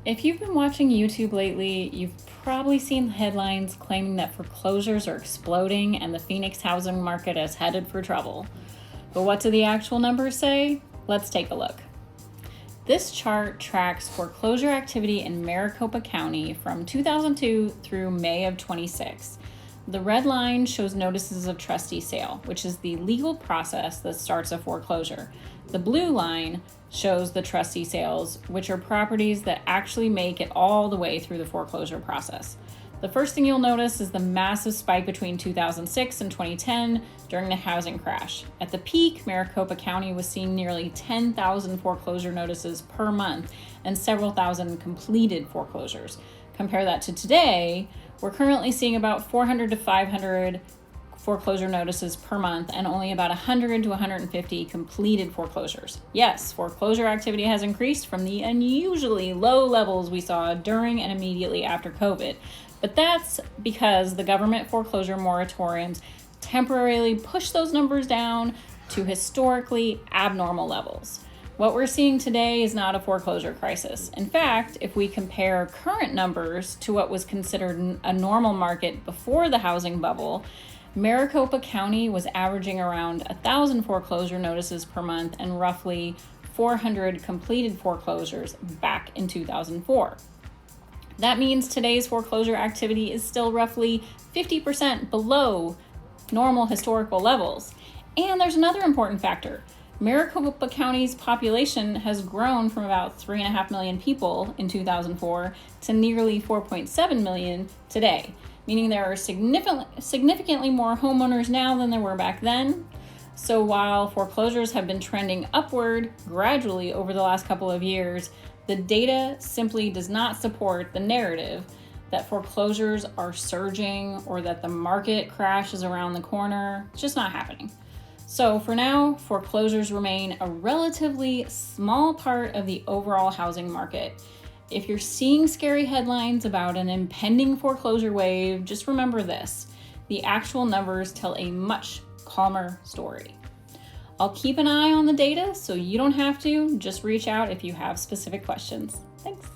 If you've been watching YouTube lately, you've probably seen headlines claiming that foreclosures are exploding and the Phoenix housing market is headed for trouble. But what do the actual numbers say? Let's take a look. This chart tracks foreclosure activity in Maricopa County from 2002 through May of 26. The red line shows notices of trustee sale, which is the legal process that starts a foreclosure. The blue line shows the trustee sales, which are properties that actually make it all the way through the foreclosure process. The first thing you'll notice is the massive spike between 2006 and 2010 during the housing crash. At the peak, Maricopa County was seeing nearly 10,000 foreclosure notices per month and several thousand completed foreclosures. Compare that to today, we're currently seeing about 400 to 500 foreclosure notices per month and only about 100 to 150 completed foreclosures. Yes, foreclosure activity has increased from the unusually low levels we saw during and immediately after COVID, but that's because the government foreclosure moratoriums temporarily pushed those numbers down to historically abnormal levels. What we're seeing today is not a foreclosure crisis. In fact, if we compare current numbers to what was considered a normal market before the housing bubble, Maricopa County was averaging around 1,000 foreclosure notices per month and roughly 400 completed foreclosures back in 2004. That means today's foreclosure activity is still roughly 50% below normal historical levels. And there's another important factor. Maricopa County's population has grown from about 3.5 million people in 2004 to nearly 4.7 million today, meaning there are significantly more homeowners now than there were back then. So while foreclosures have been trending upward gradually over the last couple of years, the data simply does not support the narrative that foreclosures are surging or that the market crash is around the corner. It's just not happening. So for now, foreclosures remain a relatively small part of the overall housing market. If you're seeing scary headlines about an impending foreclosure wave, just remember this: the actual numbers tell a much calmer story. I'll keep an eye on the data so you don't have to. Just reach out if you have specific questions. Thanks.